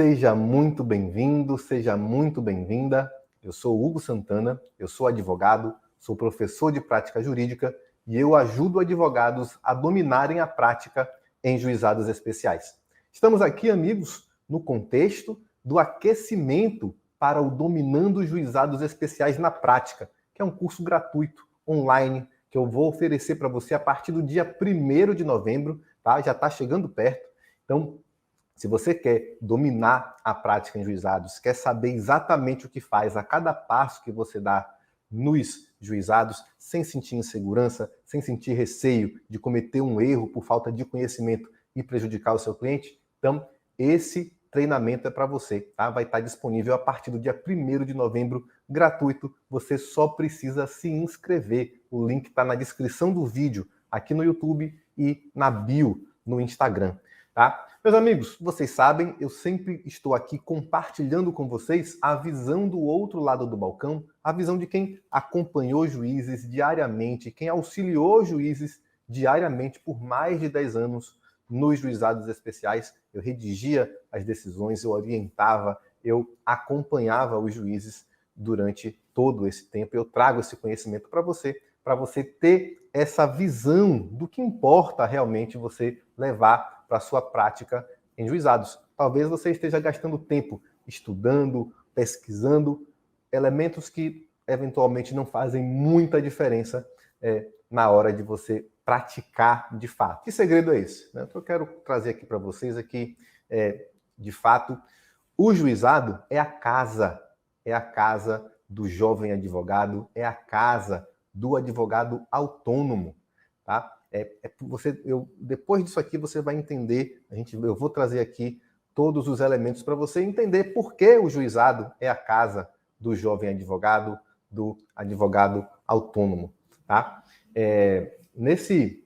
Seja muito bem-vindo, seja muito bem-vinda. Eu sou Hugo Santana, eu sou advogado, sou professor de prática jurídica e eu ajudo advogados a dominarem a prática em juizados especiais. Estamos aqui, amigos, no contexto do aquecimento para o Dominando Juizados Especiais na Prática, que é um curso gratuito, online, que eu vou oferecer para você a partir do dia 1º de novembro, tá? Já está chegando perto. Então, se você quer dominar a prática em juizados, quer saber exatamente o que faz a cada passo que você dá nos juizados, sem sentir insegurança, sem sentir receio de cometer um erro por falta de conhecimento e prejudicar o seu cliente, então esse treinamento é para você, tá? Vai estar disponível a partir do dia 1º de novembro, gratuito. Você só precisa se inscrever. O link está na descrição do vídeo, aqui no YouTube e na bio no Instagram, tá? Meus amigos, vocês sabem, eu sempre estou aqui compartilhando com vocês a visão do outro lado do balcão, a visão de quem acompanhou juízes diariamente, quem auxiliou juízes diariamente por mais de 10 anos nos juizados especiais. Eu redigia as decisões, eu orientava, eu acompanhava os juízes durante todo esse tempo. Eu trago esse conhecimento para você ter essa visão do que importa realmente você levar para a sua prática em juizados. Talvez você esteja gastando tempo estudando, pesquisando elementos que eventualmente não fazem muita diferença na hora de você praticar de fato. Que segredo é esse? O que eu quero trazer aqui para vocês é que, de fato, o juizado é a casa do jovem advogado, é a casa do advogado autônomo, tá? Depois disso aqui você vai entender, eu vou trazer aqui todos os elementos para você entender por que o juizado é a casa do jovem advogado, do advogado autônomo, tá? Nesse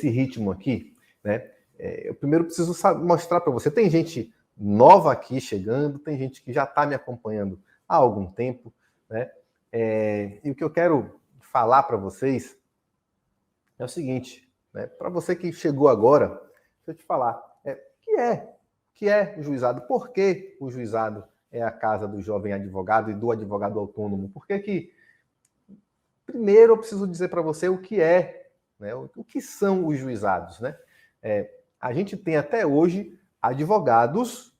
ritmo aqui, né? Eu primeiro preciso mostrar para você. Tem gente nova aqui chegando, tem gente que já está me acompanhando há algum tempo, né? E o que eu quero falar para vocês é o seguinte, né? Para você que chegou agora, deixa eu te falar, que é o juizado? Por que o juizado é a casa do jovem advogado e do advogado autônomo? Por que primeiro eu preciso dizer para você o que é, né? O que são os juizados, né? A gente tem até hoje advogados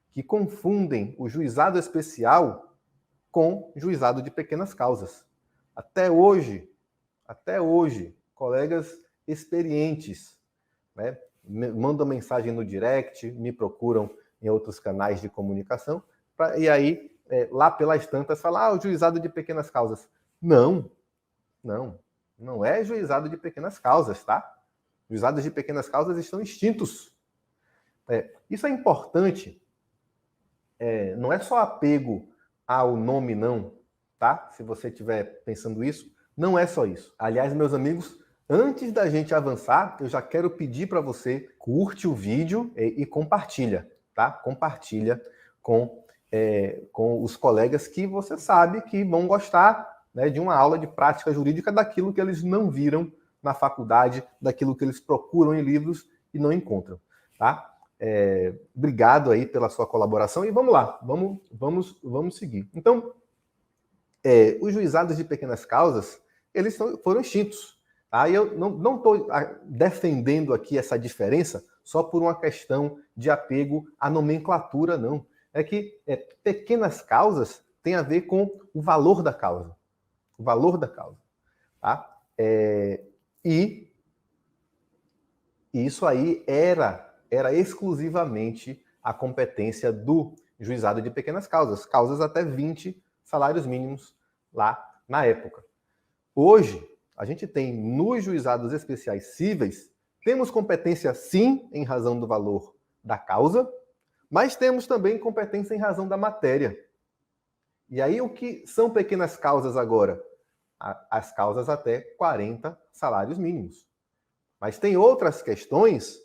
que confundem o juizado especial com juizado de pequenas causas. Até hoje, colegas experientes, né, mandam mensagem no direct, me procuram em outros canais de comunicação, e aí, lá pelas tantas, falam, o juizado de pequenas causas. Não é juizado de pequenas causas, tá? Juizados de pequenas causas estão extintos. Isso é importante, não é só apego ao nome, não, tá? Se você estiver pensando isso, não é só isso. Aliás, meus amigos, antes da gente avançar, eu já quero pedir para você curte o vídeo e compartilha, tá? Compartilha com os colegas que você sabe que vão gostar, né, de uma aula de prática jurídica daquilo que eles não viram na faculdade, daquilo que eles procuram em livros e não encontram, tá? Obrigado aí pela sua colaboração e vamos lá, vamos seguir. Então, os juizados de pequenas causas, eles foram extintos. Tá? E eu não estou defendendo aqui essa diferença só por uma questão de apego à nomenclatura, não. É que pequenas causas têm a ver com o valor da causa. O valor da causa. Tá? E isso aí era exclusivamente a competência do juizado de pequenas causas. Causas até 20 salários mínimos lá na época. Hoje, a gente tem nos juizados especiais cíveis, temos competência sim em razão do valor da causa, mas temos também competência em razão da matéria. E aí o que são pequenas causas agora? As causas até 40 salários mínimos. Mas tem outras questões,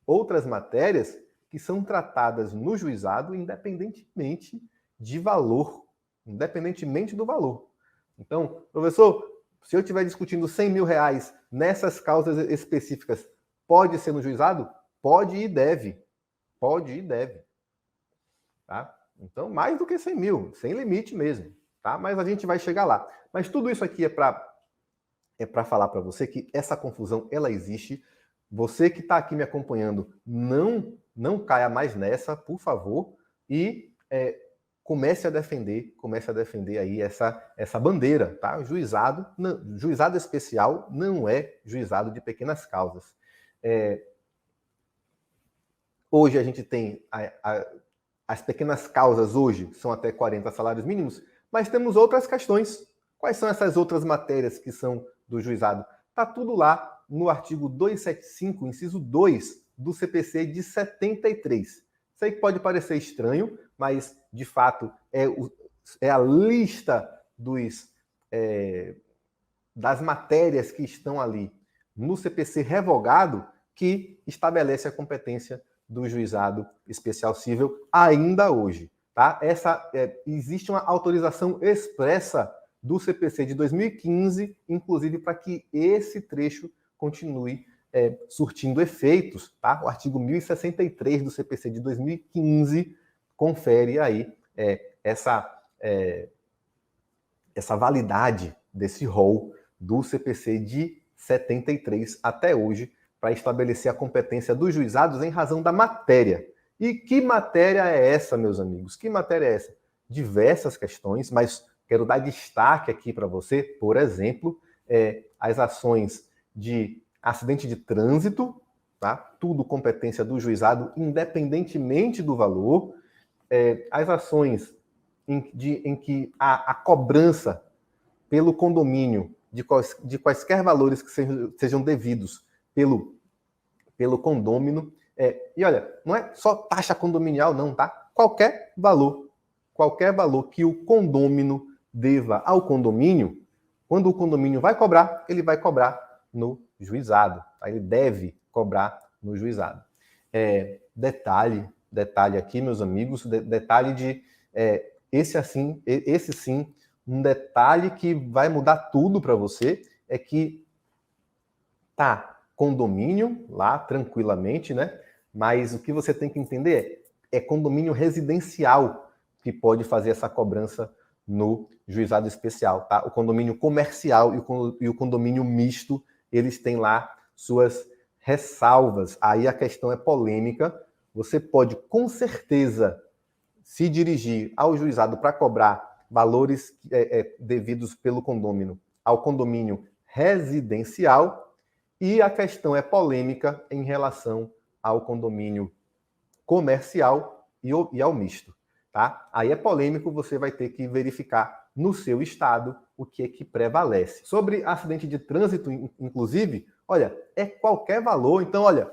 outras matérias que são tratadas no juizado independentemente de valor, independentemente do valor. Então, professor, se eu estiver discutindo R$100 mil nessas causas específicas, pode ser no juizado? Pode e deve. Pode e deve. tá? Então, mais do que 100 mil, sem limite mesmo, tá? Mas a gente vai chegar lá. Mas tudo isso aqui é para falar para você que essa confusão, ela existe. Você que está aqui me acompanhando, não caia mais nessa, por favor, e comece a defender aí essa bandeira, tá? Juizado especial não é juizado de pequenas causas. Hoje a gente tem as pequenas causas hoje são até 40 salários mínimos, mas temos outras questões. Quais são essas outras matérias que são do juizado? Está tudo lá no artigo 275, inciso 2 do CPC de 73. Sei que pode parecer estranho, mas de fato é a lista das matérias que estão ali no CPC revogado que estabelece a competência do juizado especial cível ainda hoje. Tá? Existe uma autorização expressa do CPC de 2015, inclusive para que esse trecho continue surtindo efeitos. Tá? O artigo 1063 do CPC de 2015 confere aí essa validade desse rol do CPC de 73 até hoje, para estabelecer a competência dos juizados em razão da matéria. E que matéria é essa, meus amigos? Que matéria é essa? Diversas questões, mas quero dar destaque aqui para você, por exemplo, as ações de acidente de trânsito, tá? Tudo competência do juizado, independentemente do valor. As ações em que a cobrança pelo condomínio de quaisquer valores que sejam devidos pelo condômino. E olha, não é só taxa condominial, não, tá? Qualquer valor que o condômino deva ao condomínio, quando o condomínio vai cobrar, ele vai cobrar no juizado. Tá? Ele deve cobrar no juizado. Detalhe aqui, meus amigos, detalhe de esse sim, um detalhe que vai mudar tudo para você é que condomínio lá tranquilamente, né? Mas o que você tem que entender é condomínio residencial que pode fazer essa cobrança no juizado especial, tá? O condomínio comercial e o condomínio misto, eles têm lá suas ressalvas. Aí a questão é polêmica. Você pode, com certeza, se dirigir ao juizado para cobrar valores devidos pelo condômino ao condomínio residencial, e a questão é polêmica em relação ao condomínio comercial e ao misto. Tá? Aí é polêmico, você vai ter que verificar no seu estado o que é que prevalece. Sobre acidente de trânsito, inclusive, olha, é qualquer valor. Então, olha,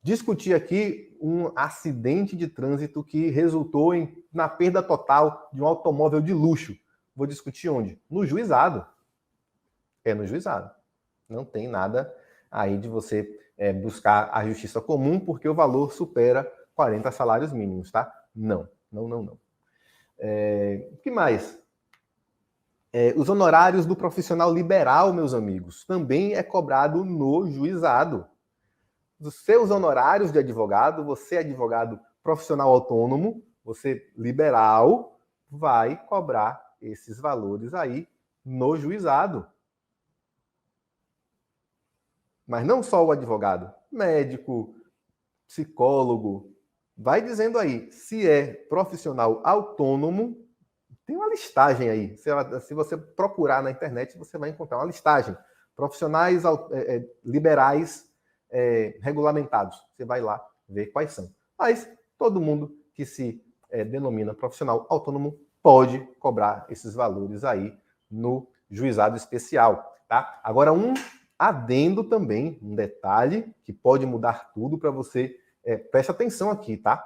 discutir aqui um acidente de trânsito que resultou na perda total de um automóvel de luxo. Vou discutir onde? No juizado. É no juizado. Não tem nada aí de você buscar a justiça comum porque o valor supera 40 salários mínimos, tá? Não. O que mais? Os honorários do profissional liberal, meus amigos, também é cobrado no juizado. Dos seus honorários de advogado, você é advogado profissional autônomo, você liberal, vai cobrar esses valores aí no juizado. Mas não só o advogado, médico, psicólogo, vai dizendo aí, se é profissional autônomo, tem uma listagem aí. Se você procurar na internet, você vai encontrar uma listagem. Profissionais liberais regulamentados. Você vai lá ver quais são. Mas todo mundo que se denomina profissional autônomo pode cobrar esses valores aí no juizado especial. Tá? Agora, um adendo também, um detalhe que pode mudar tudo para você. Preste atenção aqui, tá?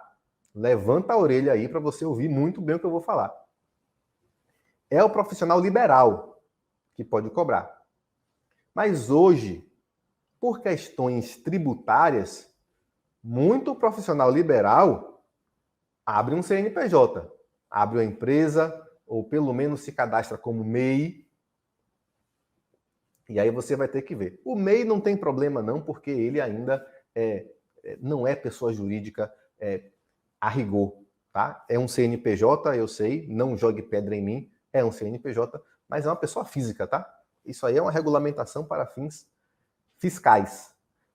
Levanta a orelha aí para você ouvir muito bem o que eu vou falar. É o profissional liberal que pode cobrar. Mas hoje, por questões tributárias, muito profissional liberal abre um CNPJ, abre uma empresa, ou pelo menos se cadastra como MEI. E aí você vai ter que ver. O MEI não tem problema não, porque ele ainda não é pessoa jurídica a rigor. tá? É um CNPJ, eu sei, não jogue pedra em mim, é um CNPJ, mas é uma pessoa física, tá? Isso aí é uma regulamentação para fins fiscais.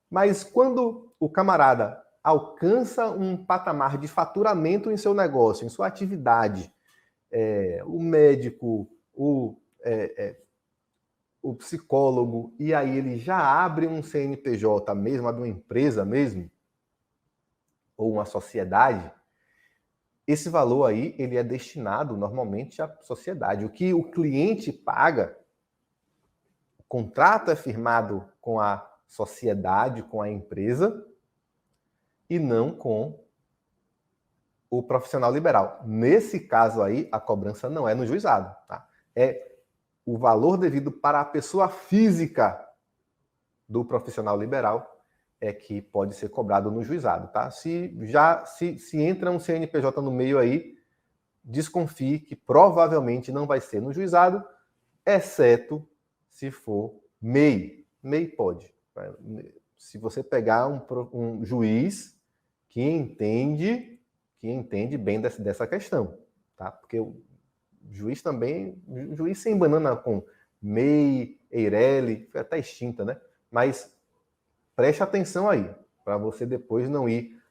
Mas quando o camarada alcança um patamar de faturamento em seu negócio, em sua atividade, o médico, o psicólogo, e aí ele já abre um CNPJ mesmo, abre uma empresa mesmo, ou uma sociedade, esse valor aí ele é destinado normalmente à sociedade. O que o cliente paga, o contrato é firmado com a sociedade, com a empresa, e não com o profissional liberal. Nesse caso aí, a cobrança não é no juizado, tá? É o valor devido para a pessoa física do profissional liberal é que pode ser cobrado no juizado, tá? Se entra um CNPJ no meio aí, desconfie que provavelmente não vai ser no juizado, exceto se for MEI. MEI pode. Se você pegar um juiz que entende bem dessa questão, tá? Porque o juiz também, juiz sem banana com MEI, Eireli, foi até extinta, né? Mas preste atenção aí, para você depois não ir,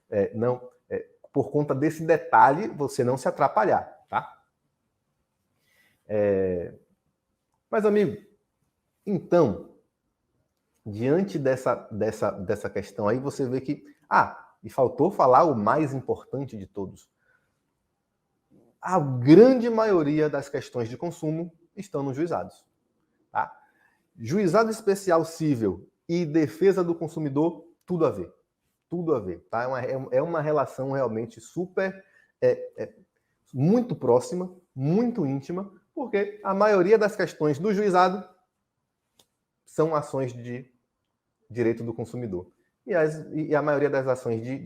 por conta desse detalhe, você não se atrapalhar, tá? Mas, amigo, então, diante dessa questão aí, você vê que... e faltou falar o mais importante de todos. A grande maioria das questões de consumo estão nos juizados, tá? Juizado especial cível e defesa do consumidor, tudo a ver. Tudo a ver, tá? É uma relação realmente super, muito próxima, muito íntima, porque a maioria das questões do juizado são ações de direito do consumidor. E a maioria das ações de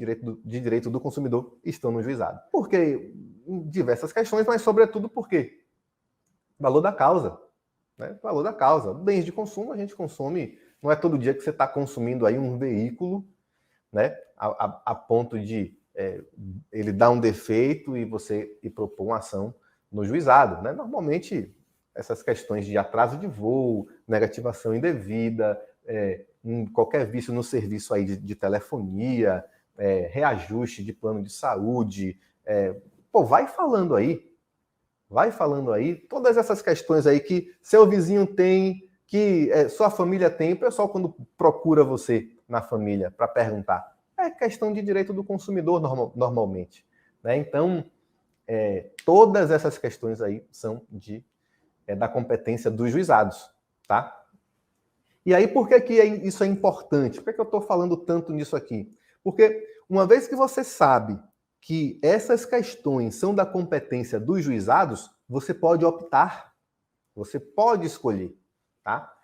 direito do consumidor estão no juizado. Porque em diversas questões, mas sobretudo porque valor da causa. Né? Valor da causa. Bens de consumo a gente consome, não é todo dia que você está consumindo aí um veículo, né? A ponto de ele dar um defeito e você propor uma ação no juizado. Né? Normalmente, essas questões de atraso de voo, negativação indevida, qualquer vício no serviço aí de telefonia, reajuste de plano de saúde, vai falando aí, todas essas questões aí que seu vizinho tem, que sua família tem, o pessoal quando procura você na família para perguntar, é questão de direito do consumidor normalmente, né? Então, todas essas questões aí são da competência dos juizados, tá? E aí, por que isso é importante? Por que eu estou falando tanto nisso aqui? Porque uma vez que você sabe que essas questões são da competência dos juizados, você pode optar, você pode escolher, tá?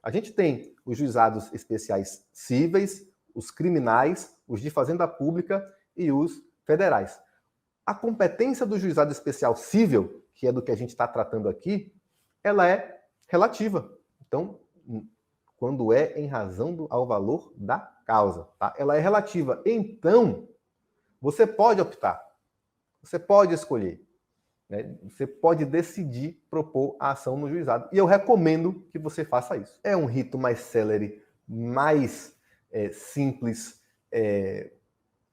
A gente tem os juizados especiais cíveis, os criminais, os de fazenda pública e os federais. A competência do juizado especial cível, que é do que a gente está tratando aqui, ela é relativa. Então, quando é em razão ao valor da causa, tá? Ela é relativa. Então, você pode optar, você pode escolher, né? Você pode decidir propor a ação no juizado. E eu recomendo que você faça isso. É um rito mais célere, mais simples.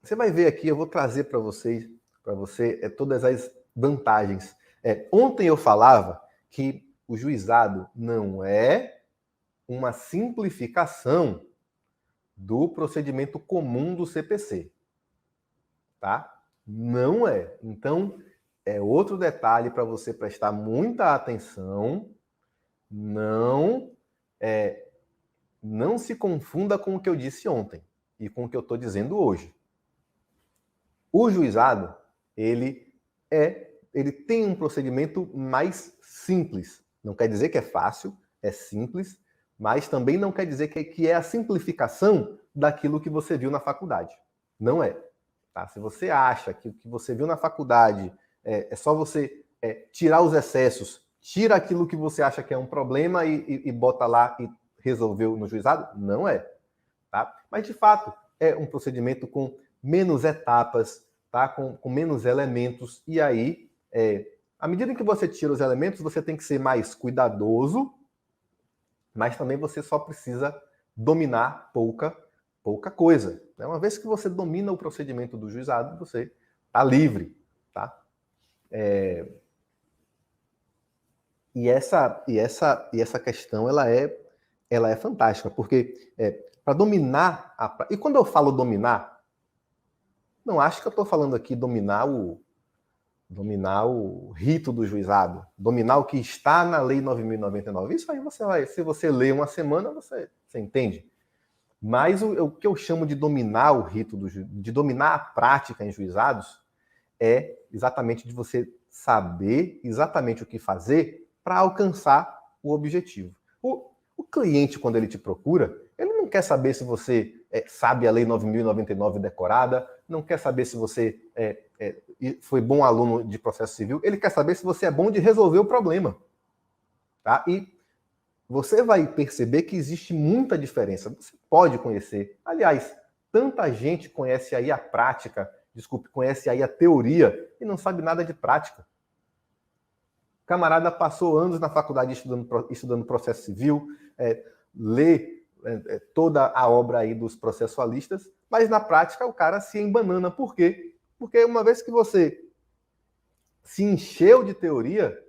Você vai ver aqui, eu vou trazer para você todas as vantagens. Ontem eu falava que o juizado não é uma simplificação do procedimento comum do CPC. Tá? Não é. Então, é outro detalhe para você prestar muita atenção. Não se confunda com o que eu disse ontem e com o que eu estou dizendo hoje. O juizado, ele tem um procedimento mais simples. Não quer dizer que é fácil, é simples, mas também não quer dizer que é a simplificação daquilo que você viu na faculdade. Não é. Tá? Se você acha que o que você viu na faculdade é só você tirar os excessos, tira aquilo que você acha que é um problema e bota lá e resolveu no juizado, não é. Tá? Mas, de fato, é um procedimento com menos etapas, tá? Com menos elementos. E aí, à medida que você tira os elementos, você tem que ser mais cuidadoso, mas também você só precisa dominar pouca coisa. Né? Uma vez que você domina o procedimento do juizado, você está livre. Tá? E essa questão ela é fantástica, porque para dominar e quando eu falo dominar, não acho que eu estou falando aqui dominar o rito do juizado, dominar o que está na Lei 9.099. Isso aí você vai, se você lê uma semana, você entende. Mas o que eu chamo de dominar o rito de dominar a prática em juizados é exatamente de você saber exatamente o que fazer para alcançar o objetivo. O cliente, quando ele te procura, ele não quer saber se você sabe a Lei 9.099 decorada, não quer saber se você foi bom aluno de processo civil, ele quer saber se você é bom de resolver o problema. Tá? E você vai perceber que existe muita diferença. Você pode conhecer. Aliás, tanta gente conhece aí a prática, conhece aí a teoria e não sabe nada de prática. O camarada passou anos na faculdade estudando processo civil, lê toda a obra aí dos processualistas, mas na prática o cara se embanana. Por quê? Porque uma vez que você se encheu de teoria,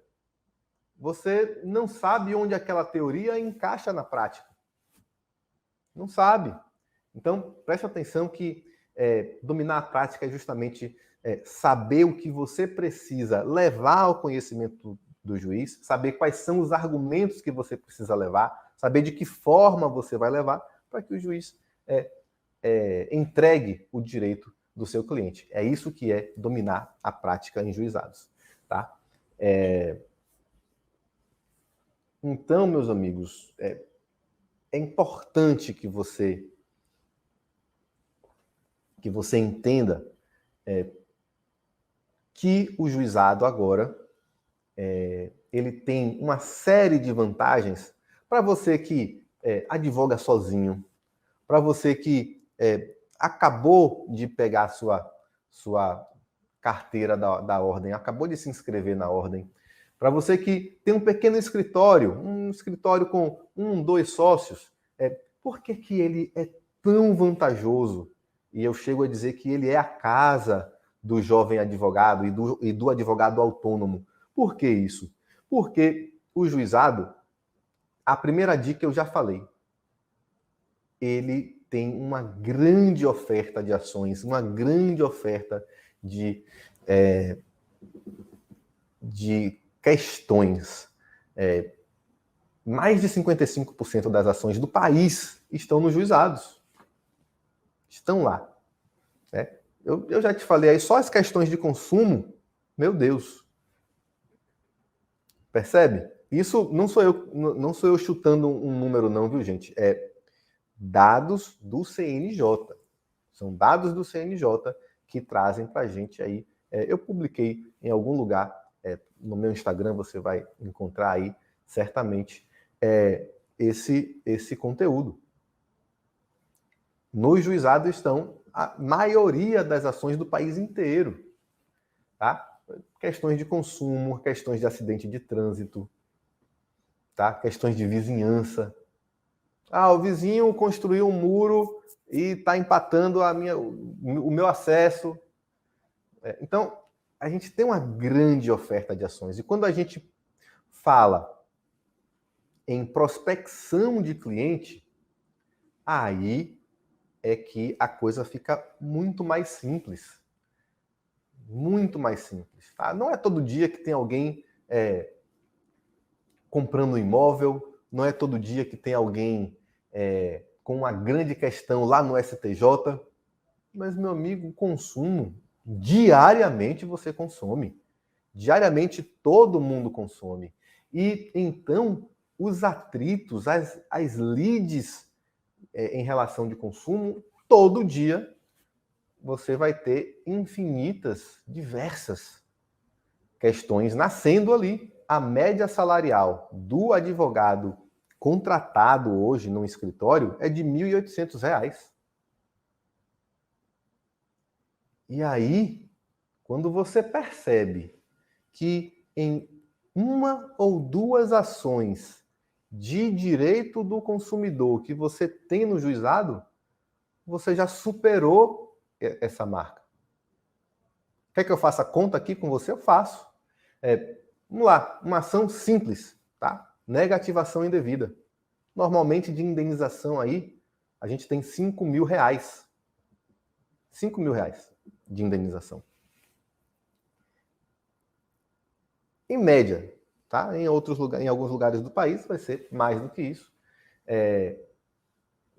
você não sabe onde aquela teoria encaixa na prática. Não sabe. Então, preste atenção que dominar a prática é justamente saber o que você precisa levar ao conhecimento do juiz, saber quais são os argumentos que você precisa levar, saber de que forma você vai levar para que o juiz entregue o direito do seu cliente. É isso que é dominar a prática em juizados. Tá? Então, meus amigos, é importante que você entenda que o juizado agora ele tem uma série de vantagens para você que advoga sozinho, para você que acabou de pegar a sua carteira da ordem, acabou de se inscrever na ordem, para você que tem um pequeno escritório, um escritório com 2 sócios, por que ele é tão vantajoso? E eu chego a dizer que ele é a casa do jovem advogado e do advogado autônomo. Por que isso? Porque o juizado, a primeira dica eu já falei, ele tem uma grande oferta de ações, uma grande oferta de questões. Mais de 55% das ações do país estão nos juizados. Estão lá. Eu já te falei aí, só as questões de consumo, meu Deus. Percebe? Isso não sou eu chutando um número não, viu, gente? É dados do CNJ. São dados do CNJ que trazem para a gente aí. Eu publiquei em algum lugar, no meu Instagram você vai encontrar aí, certamente, esse conteúdo. Nos juizados estão a maioria das ações do país inteiro. Tá? Questões de consumo, questões de acidente de trânsito, tá? Questões de vizinhança. O vizinho construiu um muro e está empatando o meu acesso. Então, a gente tem uma grande oferta de ações. E quando a gente fala em prospecção de cliente, aí é que a coisa fica muito mais simples. Muito mais simples. Tá? Não é todo dia que tem alguém comprando um imóvel, não é todo dia que tem alguém com uma grande questão lá no STJ, mas, meu amigo, consumo, diariamente você consome. Diariamente todo mundo consome. E, então, os atritos, as leads em relação de consumo, todo dia você vai ter infinitas, diversas questões nascendo ali. A média salarial do advogado contratado hoje no escritório é de R$ 1.800. E aí, quando você percebe que em uma ou duas ações de direito do consumidor que você tem no juizado, você já superou essa marca. Quer que eu faça conta aqui com você? Eu faço. Vamos lá, uma ação simples, tá? Negativação indevida. Normalmente de indenização aí, a gente tem R$5.000. R$5.000 de indenização. Em média, tá? Em alguns lugares do país vai ser mais do que isso.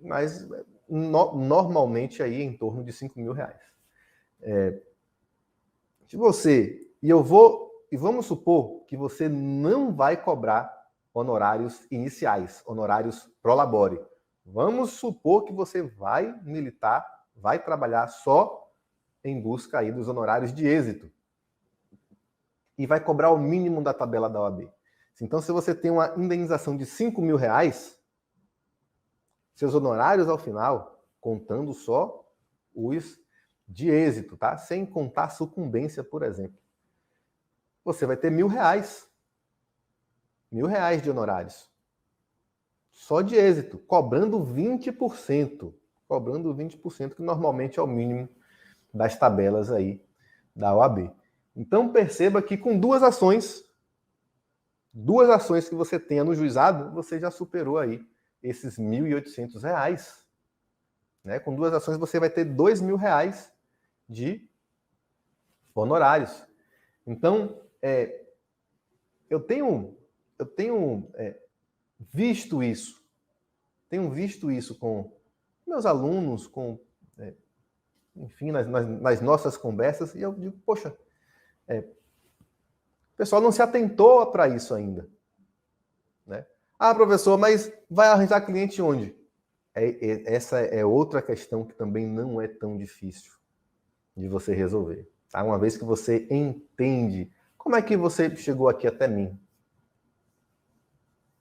Mas normalmente aí em torno de R$5.000. Se você, e vamos supor que você não vai cobrar honorários iniciais, honorários pro labore. Vamos supor que você vai militar, vai trabalhar só em busca aí dos honorários de êxito. E vai cobrar o mínimo da tabela da OAB. Então, se você tem uma indenização de R$5.000, seus honorários ao final, contando só os de êxito, tá? Sem contar sucumbência, por exemplo. Você vai ter R$1.000. R$1.000 de honorários. Só de êxito, cobrando 20%. Cobrando 20%, que normalmente é o mínimo das tabelas aí da OAB. Então perceba que com duas ações que você tenha no juizado, você já superou aí esses R$1.800. Né? Com duas ações você vai ter R$2.000 de honorários. Então, eu tenho visto isso. Tenho visto isso com meus alunos, enfim, nas nossas conversas, e eu digo, poxa, o pessoal não se atentou para isso ainda. Né? Ah, professor, mas vai arranjar cliente onde? Essa é outra questão que também não é tão difícil de você resolver. Tá? Uma vez que você entende como é que você chegou aqui até mim.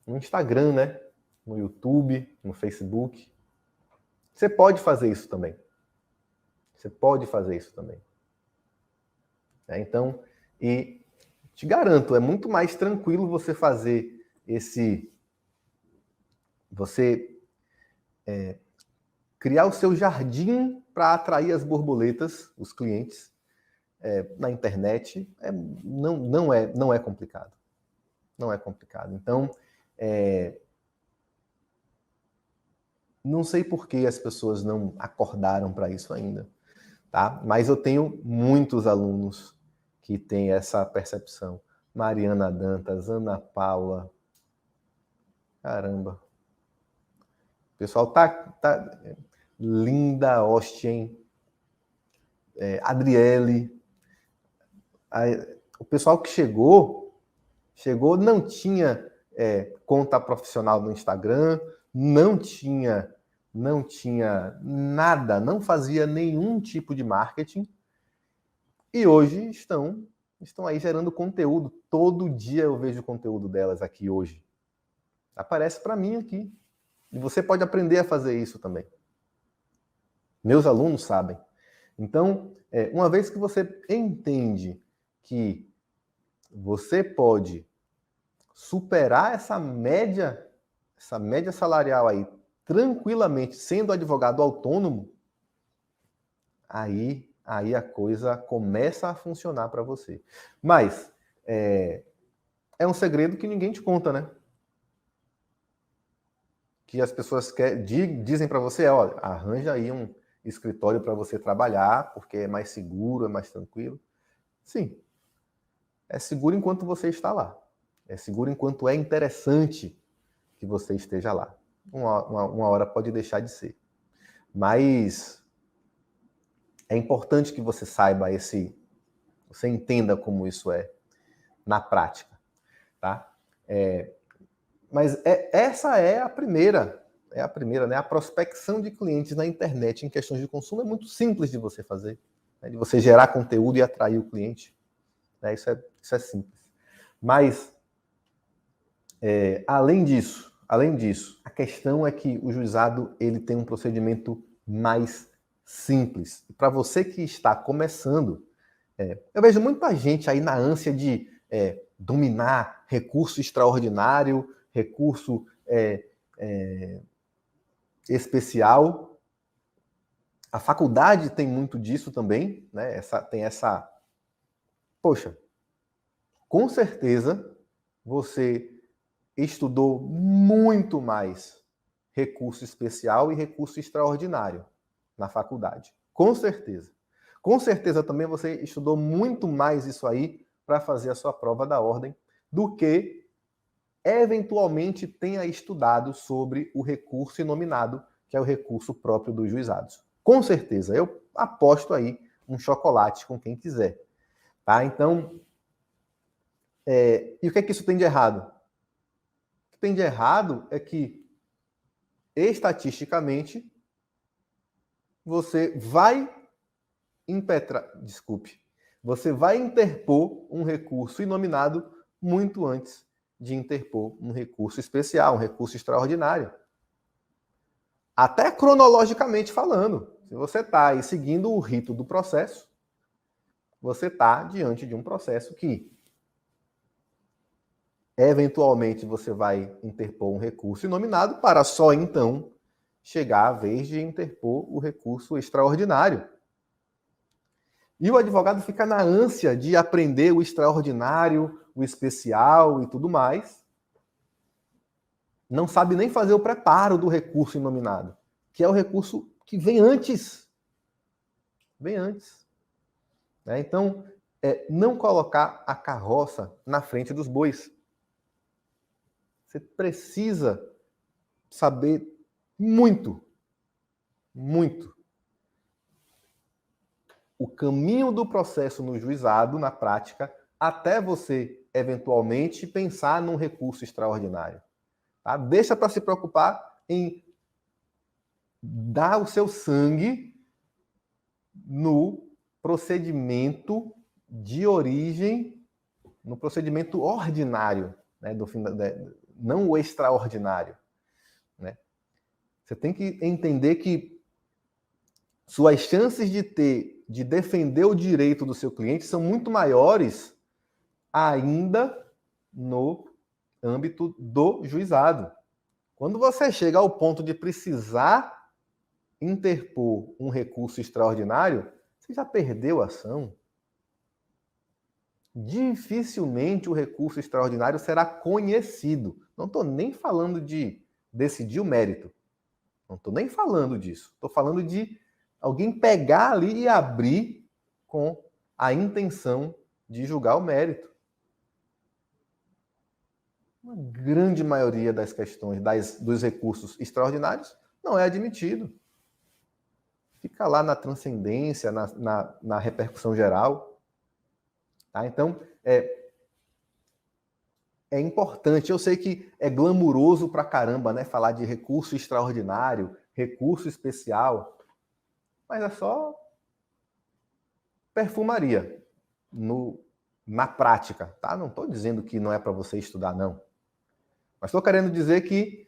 No Instagram, né? No YouTube, no Facebook. Você pode fazer isso também. Você pode fazer isso também. Então, e te garanto, é muito mais tranquilo você fazer criar o seu jardim para atrair as borboletas, os clientes, na internet, não é complicado. Não é complicado. Então, não sei por que as pessoas não acordaram para isso ainda, tá? Mas eu tenho muitos alunos que têm essa percepção. Mariana Dantas, Ana Paula. Caramba. O pessoal tá Linda Austin, Adriele. O pessoal que chegou não tinha conta profissional no Instagram, não tinha nada, não fazia nenhum tipo de marketing, e hoje estão aí gerando conteúdo. Todo dia eu vejo conteúdo delas aqui hoje. Aparece para mim aqui. E você pode aprender a fazer isso também. Meus alunos sabem. Então, uma vez que você entende que você pode superar essa média salarial aí tranquilamente sendo advogado autônomo, aí a coisa começa a funcionar para você. Mas é um segredo que ninguém te conta, né? Que as pessoas dizem para você, olha, arranja aí um escritório para você trabalhar, porque é mais seguro, é mais tranquilo. Sim, é seguro enquanto você está lá. É seguro enquanto é interessante que você esteja lá. Uma hora pode deixar de ser. Mas é importante que você saiba você entenda como isso é na prática, tá? Mas essa é a primeira, né? A prospecção de clientes na internet em questões de consumo é muito simples de você fazer, né? De você gerar conteúdo e atrair o cliente. Né? Isso é simples. Mas, além disso, a questão é que o juizado ele tem um procedimento mais simples. Para você que está começando, Eu vejo muita gente aí na ânsia de dominar recurso extraordinário, recurso especial. A faculdade tem muito disso também, né? Poxa, com certeza você estudou muito mais recurso especial e recurso extraordinário na faculdade. Com certeza. Com certeza também você estudou muito mais isso aí para fazer a sua prova da ordem do que eventualmente tenha estudado sobre o recurso inominado, que é o recurso próprio dos juizados. Com certeza, eu aposto aí um chocolate com quem quiser. Tá? Então, e o que é que isso tem de errado? O que tem de errado é que, estatisticamente, você vai você vai interpor um recurso inominado muito antes de interpor um recurso especial, um recurso extraordinário. Até cronologicamente falando. Se você está aí seguindo o rito do processo, você está diante de um processo que, eventualmente, você vai interpor um recurso inominado para só então chegar a vez de interpor o recurso extraordinário. E o advogado fica na ânsia de aprender o extraordinário, o especial e tudo mais. Não sabe nem fazer o preparo do recurso inominado, que é o recurso que vem antes. Vem antes. Então, não colocar a carroça na frente dos bois. Você precisa saber muito o caminho do processo no juizado, na prática, até você, eventualmente, pensar num recurso extraordinário. Tá? Deixa para se preocupar em dar o seu sangue no procedimento de origem, no procedimento ordinário, né, não o extraordinário. Né? Você tem que entender que suas chances de defender o direito do seu cliente são muito maiores ainda no âmbito do juizado. Quando você chega ao ponto de precisar interpor um recurso extraordinário, você já perdeu a ação. Dificilmente o recurso extraordinário será conhecido. Não estou nem falando de decidir o mérito. Não estou nem falando disso. Estou falando de alguém pegar ali e abrir com a intenção de julgar o mérito. Uma grande maioria das questões, dos recursos extraordinários, não é admitido. Fica lá na transcendência, na repercussão geral. Tá? Então, é importante. Eu sei que é glamuroso pra caramba, né? Falar de recurso extraordinário, recurso especial, mas é só perfumaria na prática, tá? Não estou dizendo que não é para você estudar, não. Mas estou querendo dizer que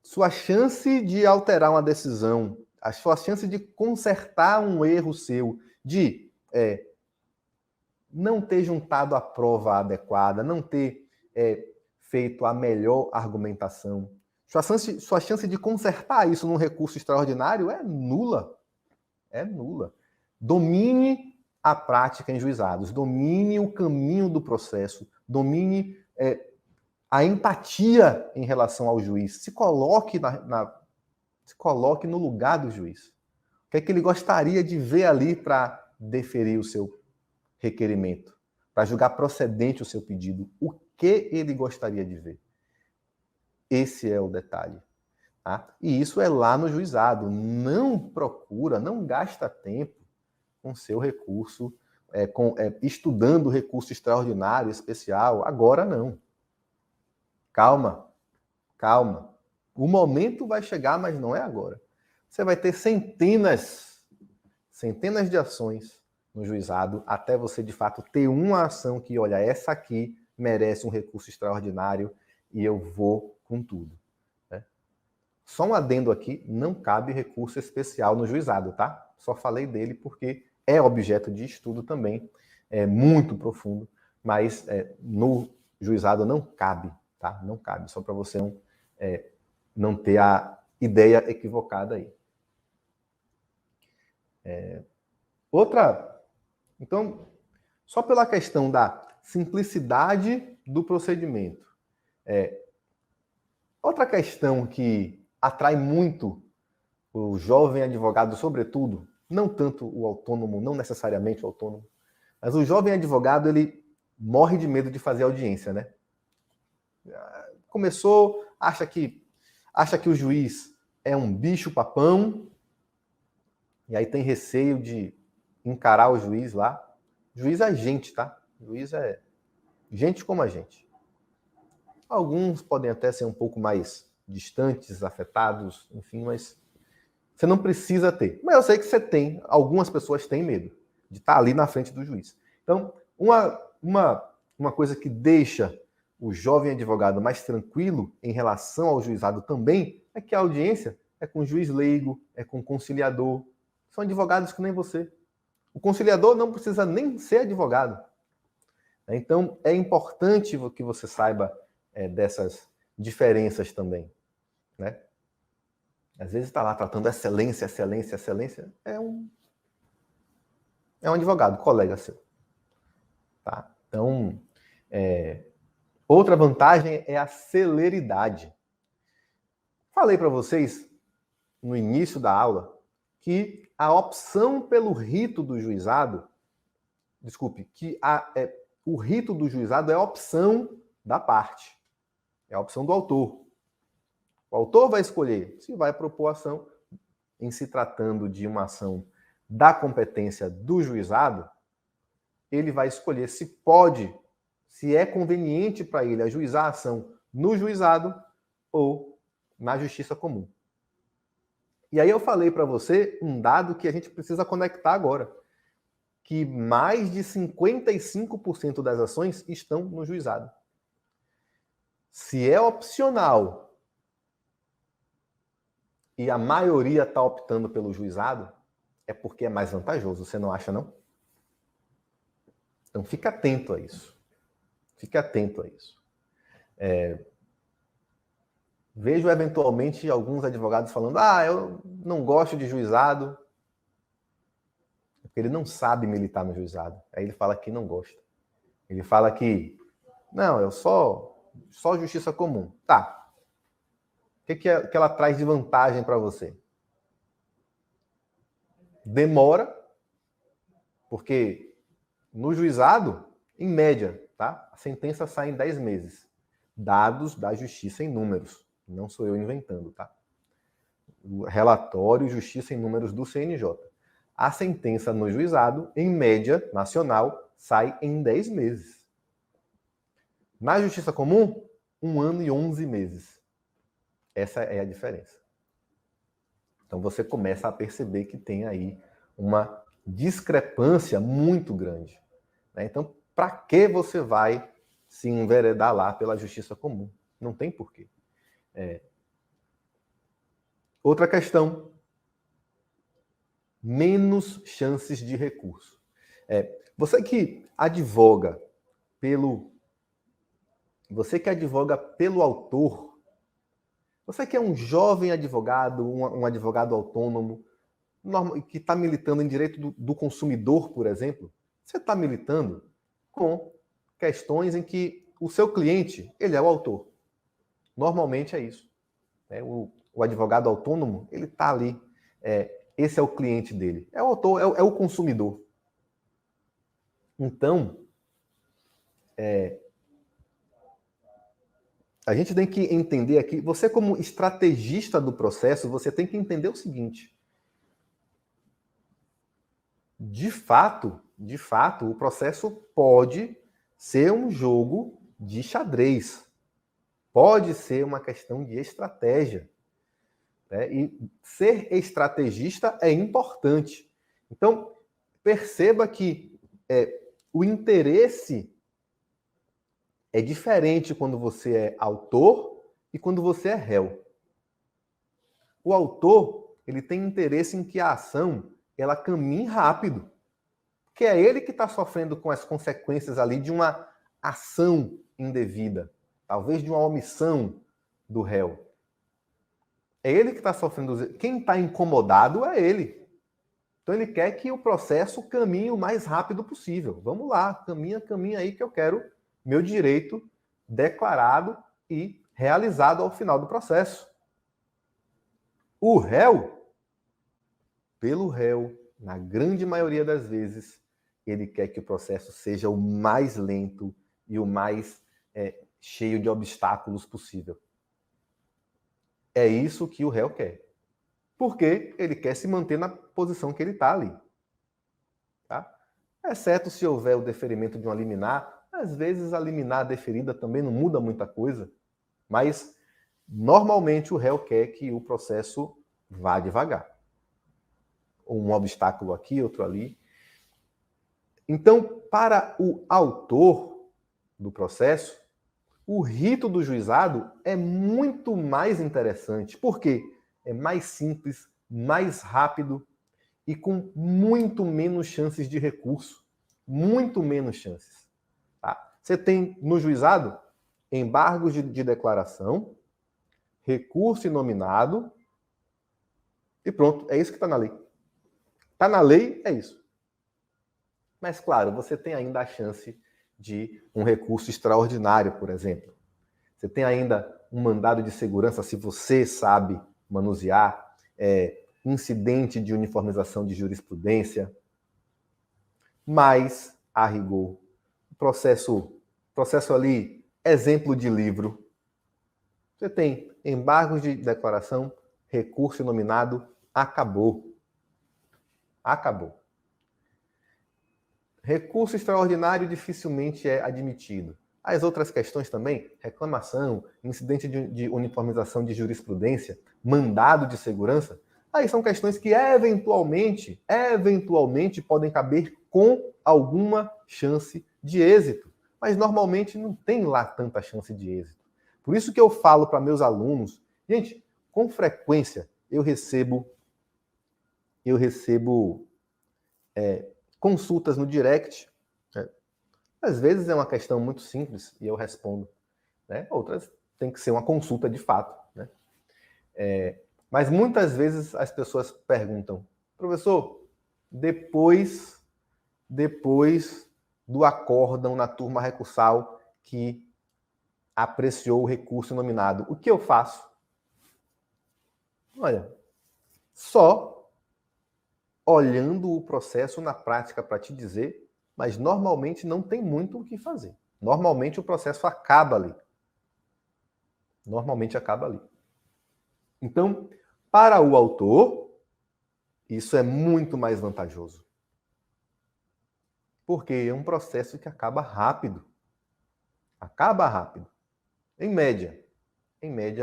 sua chance de alterar uma decisão, a sua chance de consertar um erro seu, de não ter juntado a prova adequada, não ter feito a melhor argumentação, sua chance de consertar isso num recurso extraordinário é nula. É nula. Domine a prática em juizados, domine o caminho do processo, domine a empatia em relação ao juiz. Se coloque, se coloque no lugar do juiz. O que é que ele gostaria de ver ali para deferir o seu requerimento, para julgar procedente o seu pedido? O que ele gostaria de ver? Esse é o detalhe. Tá? E isso é lá no juizado. Não procura, não gasta tempo com seu recurso, estudando recurso extraordinário, especial. Agora não. Calma, calma. O momento vai chegar, mas não é agora. Você vai ter centenas de ações no juizado até você, de fato, ter uma ação que, olha, essa aqui merece um recurso extraordinário e eu vou com tudo. Né? Só um adendo aqui, não cabe recurso especial no juizado, tá? Só falei dele porque é objeto de estudo também, é muito profundo, mas no juizado não cabe, tá? Não cabe, só para você não ter a ideia equivocada aí. Então, só pela questão da simplicidade do procedimento. Outra questão que atrai muito o jovem advogado, sobretudo, não tanto o autônomo, não necessariamente o autônomo, mas o jovem advogado, ele morre de medo de fazer audiência, né? Começou, acha que o juiz é um bicho-papão, e aí tem receio de encarar o juiz lá. O juiz é gente, tá? O juiz é gente como a gente. Alguns podem até ser um pouco mais distantes, afetados, enfim, mas você não precisa ter. Mas eu sei que você tem, algumas pessoas têm medo de estar ali na frente do juiz. Então, uma coisa que deixa o jovem advogado mais tranquilo em relação ao juizado também é que a audiência é com juiz leigo, é com conciliador. São advogados que nem você. O conciliador não precisa nem ser advogado. Então, é importante que você saiba dessas diferenças também, né? Às vezes está lá tratando excelência, excelência, excelência. É um advogado, colega seu. Tá? Então, outra vantagem é a celeridade. Falei para vocês, no início da aula, que a opção pelo rito do juizado, o rito do juizado é a opção da parte, é a opção do autor. O autor vai escolher se vai propor ação, em se tratando de uma ação da competência do juizado, ele vai escolher se é conveniente para ele ajuizar a ação no juizado ou na justiça comum. E aí eu falei para você um dado que a gente precisa conectar agora, que mais de 55% das ações estão no juizado. Se é opcional e a maioria está optando pelo juizado, é porque é mais vantajoso, você não acha, não? Então, fica atento a isso. Fique atento a isso. Vejo, eventualmente, alguns advogados falando: eu não gosto de juizado, porque ele não sabe militar no juizado. Aí ele fala que não gosta. Ele fala que, não, eu só justiça comum. Tá. O que ela traz de vantagem para você? Demora, porque no juizado, em média, tá? A sentença sai em 10 meses. Dados da justiça em números. Não sou eu inventando, tá? O relatório Justiça em Números do CNJ. A sentença no juizado, em média, nacional, sai em 10 meses. Na justiça comum, 1 ano e 11 meses. Essa é a diferença. Então você começa a perceber que tem aí uma discrepância muito grande. Né? Então, para que você vai se enveredar lá pela justiça comum? Não tem porquê. Outra questão: menos chances de recurso. Você que advoga pelo autor, você que é um jovem advogado, um advogado autônomo, que está militando em direito do consumidor, por exemplo, você está militando com questões em que o seu cliente, ele é o autor. Normalmente é isso. O advogado autônomo, ele está ali. Esse é o cliente dele. É o autor, é o consumidor. Então, a gente tem que entender aqui, você como estrategista do processo, você tem que entender o seguinte: de fato, o processo pode ser um jogo de xadrez. Pode ser uma questão de estratégia. Né? E ser estrategista é importante. Então, perceba que o interesse é diferente quando você é autor e quando você é réu. O autor, ele tem interesse em que a ação ela caminhe rápido. Porque é ele que está sofrendo com as consequências ali de uma ação indevida, talvez de uma omissão do réu. É ele que está sofrendo. Quem está incomodado é ele. Então ele quer que o processo caminhe o mais rápido possível. Vamos lá, caminha aí que eu quero meu direito declarado e realizado ao final do processo. O réu, pelo réu, na grande maioria das vezes, ele quer que o processo seja o mais lento e o mais cheio de obstáculos possível. É isso que o réu quer. Porque ele quer se manter na posição que ele está ali. Tá? Exceto se houver o deferimento de uma liminar. Às vezes a liminar deferida também não muda muita coisa. Mas, normalmente, o réu quer que o processo vá devagar. Um obstáculo aqui, outro ali. Então, para o autor do processo, o rito do juizado é muito mais interessante. Por quê? É mais simples, mais rápido e com muito menos chances de recurso. Muito menos chances. Tá? Você tem no juizado embargos de declaração, recurso inominado e pronto. É isso que está na lei. Está na lei, é isso. Mas, claro, você tem ainda a chance de um recurso extraordinário, por exemplo. Você tem ainda um mandado de segurança, se você sabe manusear, incidente de uniformização de jurisprudência. Mas, a rigor, processo ali, exemplo de livro. Você tem embargos de declaração, recurso inominado, acabou. Acabou. Recurso extraordinário dificilmente é admitido. As outras questões também, reclamação, incidente de uniformização de jurisprudência, mandado de segurança, aí são questões que eventualmente podem caber com alguma chance de êxito. Mas normalmente não tem lá tanta chance de êxito. Por isso que eu falo para meus alunos, gente, com frequência eu recebo consultas no direct. Às vezes é uma questão muito simples e eu respondo. Né? Outras tem que ser uma consulta de fato. Né? Mas muitas vezes as pessoas perguntam, professor, depois do acórdão na turma recursal que apreciou o recurso nominado, o que eu faço? Olha, só olhando o processo na prática para te dizer, mas normalmente não tem muito o que fazer. Normalmente o processo acaba ali. Normalmente acaba ali. Então, para o autor, isso é muito mais vantajoso. Porque é um processo que acaba rápido. Acaba rápido. Em média,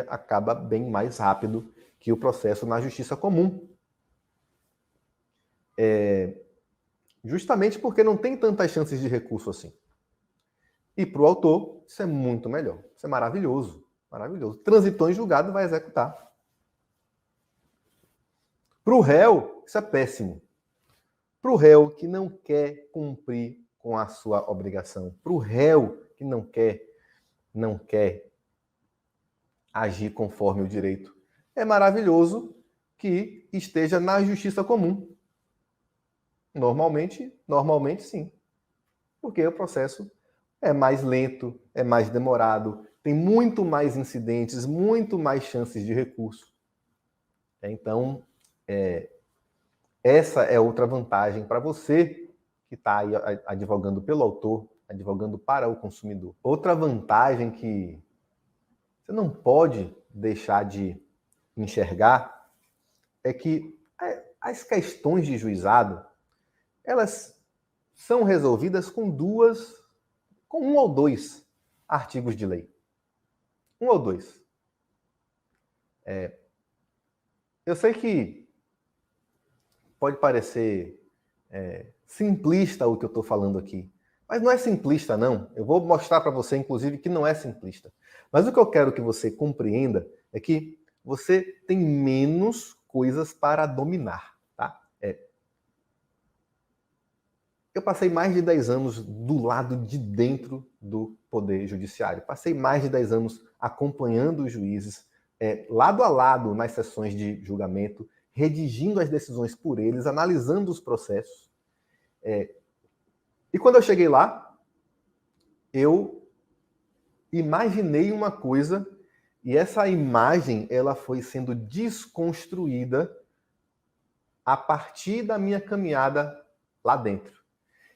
acaba bem mais rápido que o processo na justiça comum. Justamente porque não tem tantas chances de recurso assim. E para o autor, isso é muito melhor. Isso é maravilhoso. Maravilhoso. Transitou em julgado, vai executar. Para o réu, isso é péssimo. Para o réu que não quer cumprir com a sua obrigação, para o réu que não quer agir conforme o direito, é maravilhoso que esteja na justiça comum. Normalmente sim. Porque o processo é mais lento, é mais demorado, tem muito mais incidentes, muito mais chances de recurso. Então, essa é outra vantagem para você que está aí advogando pelo autor, advogando para o consumidor. Outra vantagem que você não pode deixar de enxergar é que as questões de juizado, elas são resolvidas com um ou dois artigos de lei. Um ou dois. Eu sei que pode parecer simplista o que eu estou falando aqui, mas não é simplista, não. Eu vou mostrar para você, inclusive, que não é simplista. Mas o que eu quero que você compreenda é que você tem menos coisas para dominar. Tá? Eu passei mais de 10 anos do lado de dentro do Poder Judiciário. Passei mais de 10 anos acompanhando os juízes, lado a lado nas sessões de julgamento, redigindo as decisões por eles, analisando os processos. E quando eu cheguei lá, eu imaginei uma coisa, e essa imagem ela foi sendo desconstruída a partir da minha caminhada lá dentro.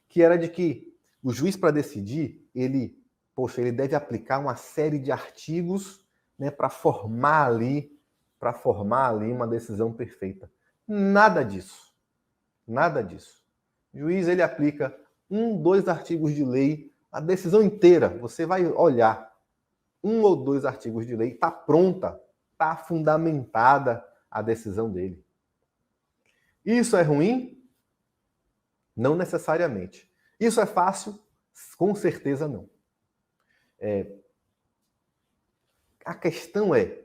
Que era de que o juiz, para decidir, ele deve aplicar uma série de artigos, né, para formar ali uma decisão perfeita. Nada disso. Nada disso. O juiz, ele aplica 1, 2 artigos de lei, a decisão inteira. Você vai olhar 1 ou 2 artigos de lei, está pronta, está fundamentada a decisão dele. Isso é ruim? Não necessariamente. Isso é fácil? Com certeza não. A questão é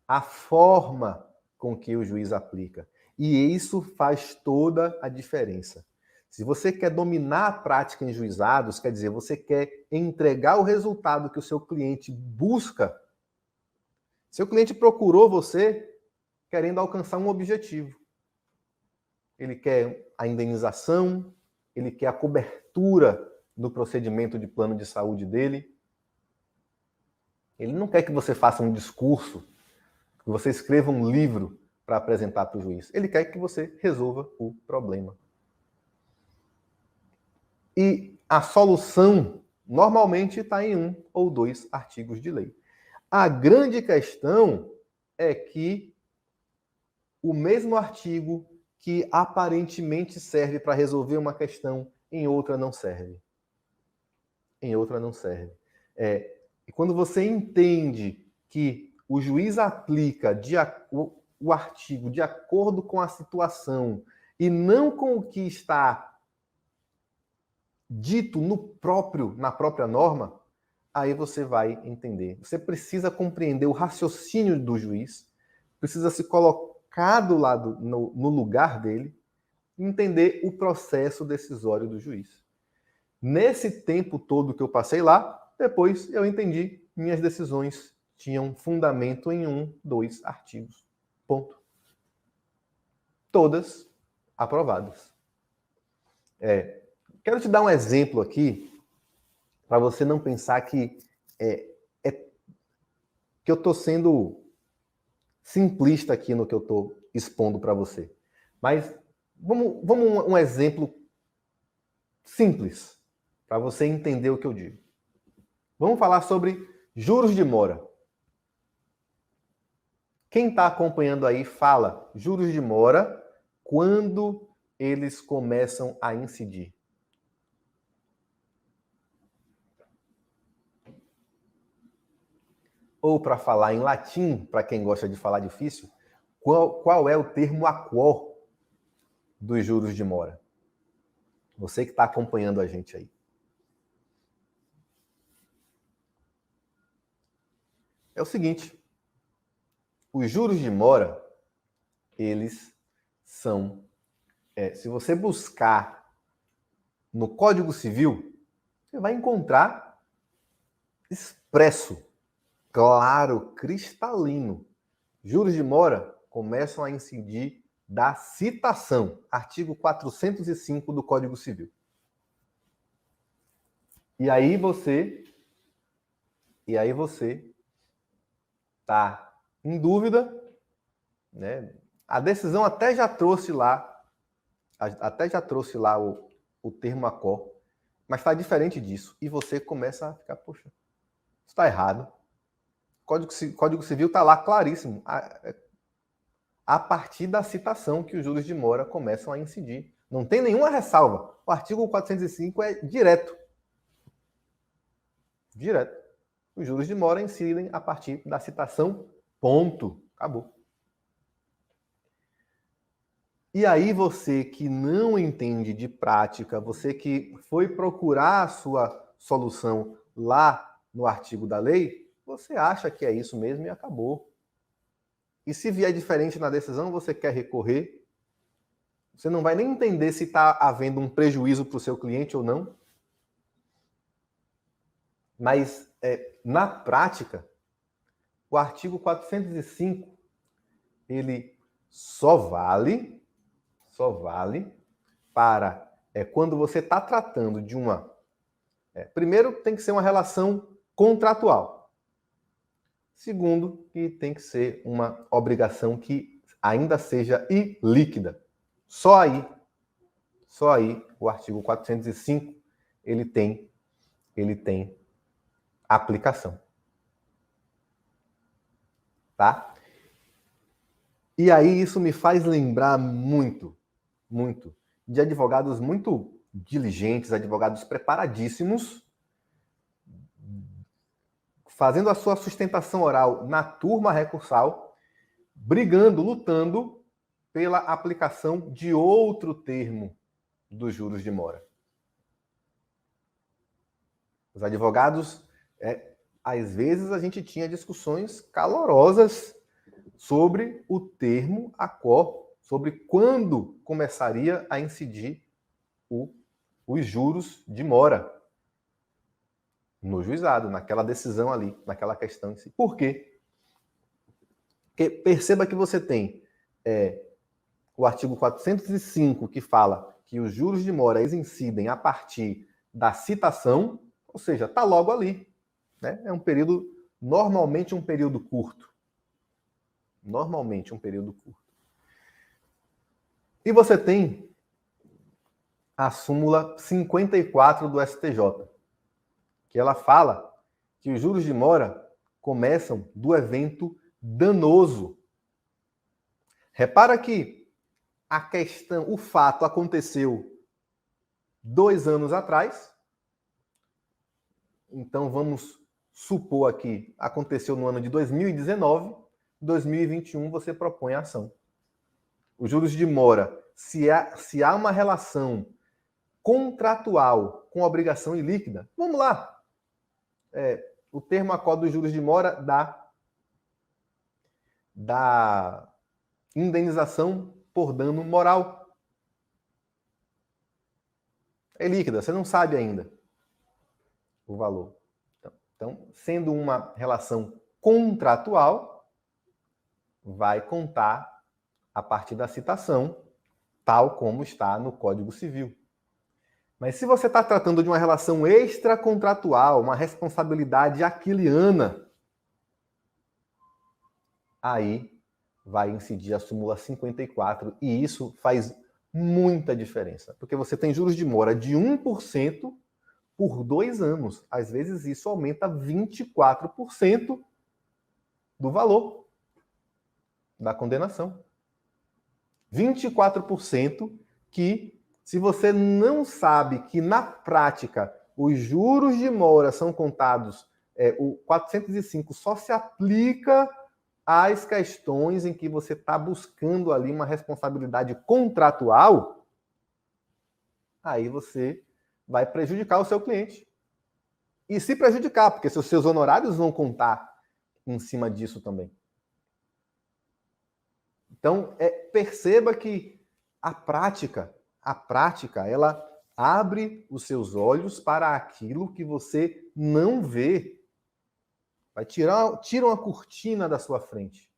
a forma com que o juiz aplica. E isso faz toda a diferença. Se você quer dominar a prática em juizados, quer dizer, você quer entregar o resultado que o seu cliente busca, seu cliente procurou você querendo alcançar um objetivo. Ele quer a indenização, ele quer a cobertura do procedimento de plano de saúde dele. Ele não quer que você faça um discurso, que você escreva um livro para apresentar para o juiz. Ele quer que você resolva o problema. E a solução normalmente está em 1 ou 2 artigos de lei. A grande questão é que o mesmo artigo que aparentemente serve para resolver uma questão, em outra não serve. Em outra não serve. E quando você entende que o juiz aplica o artigo de acordo com a situação e não com o que está dito na própria norma, aí você vai entender. Você precisa compreender o raciocínio do juiz, precisa se colocar no lugar dele, entender o processo decisório do juiz. Nesse tempo todo que eu passei lá, depois eu entendi, minhas decisões tinham fundamento em 1, 2 artigos. Ponto. Todas aprovadas. Quero te dar um exemplo aqui, para você não pensar que eu estou sendo simplista aqui no que eu estou expondo para você. Mas vamos um exemplo simples, para você entender o que eu digo. Vamos falar sobre juros de mora. Quem está acompanhando aí fala juros de mora quando eles começam a incidir. Ou, para falar em latim, para quem gosta de falar difícil, qual é o termo aquor dos juros de mora? Você que está acompanhando a gente aí. É o seguinte, os juros de mora, eles são, se você buscar no Código Civil, você vai encontrar expresso, claro, cristalino. Juros de mora começam a incidir da citação, artigo 405 do Código Civil. E aí você está em dúvida, né? A decisão até já trouxe lá o termo aquor, mas está diferente disso. E você começa a ficar, poxa, isso está errado. Código Civil está lá claríssimo. A partir da citação que os juros de mora começam a incidir. Não tem nenhuma ressalva. O artigo 405 é direto. Direto. Os juros de mora incidem a partir da citação, ponto. Acabou. E aí você que não entende de prática, você que foi procurar a sua solução lá no artigo da lei, você acha que é isso mesmo e acabou. E se vier diferente na decisão, você quer recorrer, Você não vai nem entender se está havendo um prejuízo para o seu cliente ou não. Mas, na prática, o artigo 405, ele só vale para quando você está tratando de uma... primeiro, tem que ser uma relação contratual. Segundo, que tem que ser uma obrigação que ainda seja ilíquida. Só aí, o artigo 405, ele tem aplicação. Tá? E aí isso me faz lembrar muito de advogados muito diligentes, advogados preparadíssimos, fazendo a sua sustentação oral na turma recursal, brigando, lutando pela aplicação de outro termo dos juros de mora. Os advogados, às vezes a gente tinha discussões calorosas sobre o termo acor, sobre quando começaria a incidir os juros de mora no juizado, naquela decisão ali, naquela questão em si. Por quê? Porque perceba que você tem o artigo 405, que fala que os juros de mora incidem a partir da citação, ou seja, está logo ali. Né? É um período, normalmente um período curto. Normalmente um período curto. E você tem a súmula 54 do STJ, que ela fala que os juros de mora começam do evento danoso. Repara que a questão, o fato aconteceu 2 anos atrás. Então vamos supor aqui, aconteceu no ano de 2019, 2021 você propõe a ação. Os juros de mora, se há uma relação contratual com obrigação ilíquida, vamos lá. O termo acor dos juros de mora da indenização por dano moral. É líquida, você não sabe ainda o valor. Então, sendo uma relação contratual, vai contar a partir da citação, tal como está no Código Civil. Mas se você está tratando de uma relação extracontratual, uma responsabilidade aquiliana, aí vai incidir a súmula 54, e isso faz muita diferença, porque você tem juros de mora de 1% por 2 anos. Às vezes isso aumenta 24% do valor da condenação. 24% que, se você não sabe que na prática os juros de mora são contados, o 405 só se aplica às questões em que você está buscando ali uma responsabilidade contratual, aí você vai prejudicar o seu cliente. E se prejudicar, porque os seus honorários vão contar em cima disso também. Então, perceba que a prática, ela abre os seus olhos para aquilo que você não vê. Tira uma cortina da sua frente.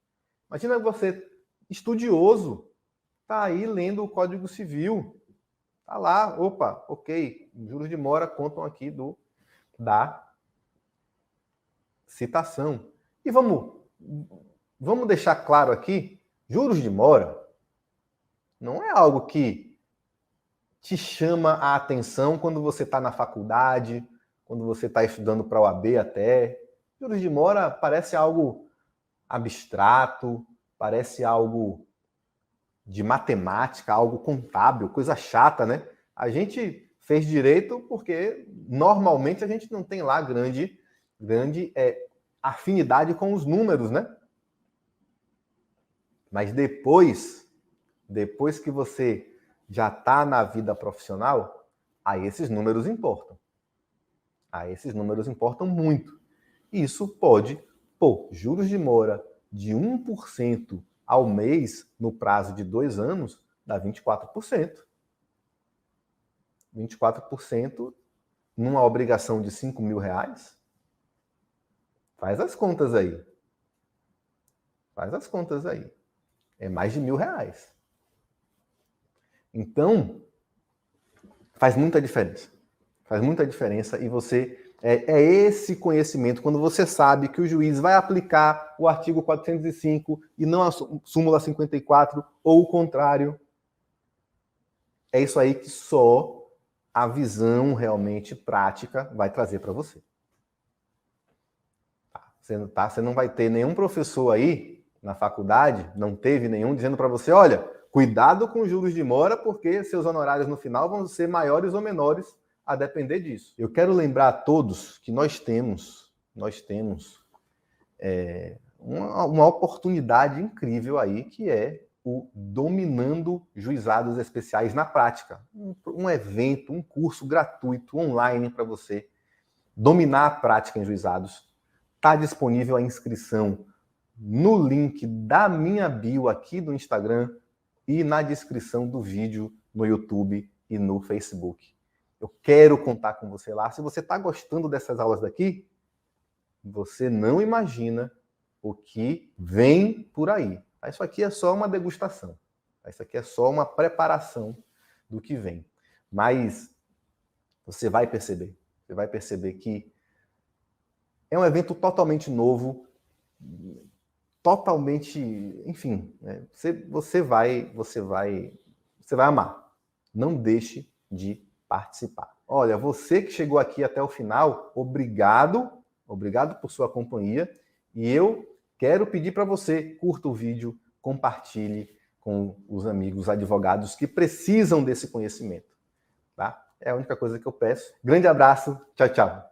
Imagina você, estudioso, está aí lendo o Código Civil. Está lá, opa, ok, juros de mora contam aqui da citação. E vamos deixar claro aqui, juros de mora não é algo que te chama a atenção quando você está na faculdade, quando você está estudando para a OAB até. Juros de mora parece algo abstrato, parece algo de matemática, algo contábil, coisa chata, né? A gente fez direito porque normalmente a gente não tem lá grande afinidade com os números, né? Mas depois que você já está na vida profissional, aí esses números importam. Aí esses números importam muito. E isso pode, juros de mora de 1% ao mês no prazo de 2 anos, Dá 24%. 24% numa obrigação de R$ 5.000. Faz as contas aí. Faz as contas aí. É mais de R$ 1.000. Então, faz muita diferença. Faz muita diferença e você... É esse conhecimento, quando você sabe que o juiz vai aplicar o artigo 405 e não a súmula 54, ou o contrário. É isso aí que só a visão realmente prática vai trazer para você. Você não vai ter nenhum professor aí na faculdade, não teve nenhum, dizendo para você, olha, cuidado com os juros de mora, porque seus honorários no final vão ser maiores ou menores a depender disso. Eu quero lembrar a todos que nós temos uma oportunidade incrível aí, que é o Dominando Juizados Especiais na Prática. Um evento, um curso gratuito, online, para você dominar a prática em juizados. Está disponível a inscrição no link da minha bio aqui do Instagram e na descrição do vídeo no YouTube e no Facebook. Eu quero contar com você lá. Se você está gostando dessas aulas daqui, você não imagina o que vem por aí. Isso aqui é só uma degustação. Isso aqui é só uma preparação do que vem. Mas você vai perceber que é um evento totalmente novo, totalmente, enfim, né? Você vai amar. Não deixe de participar. Olha, você que chegou aqui até o final, obrigado por sua companhia, e eu quero pedir para você, curta o vídeo, compartilhe com os amigos advogados que precisam desse conhecimento, tá? É a única coisa que eu peço. Grande abraço, tchau, tchau.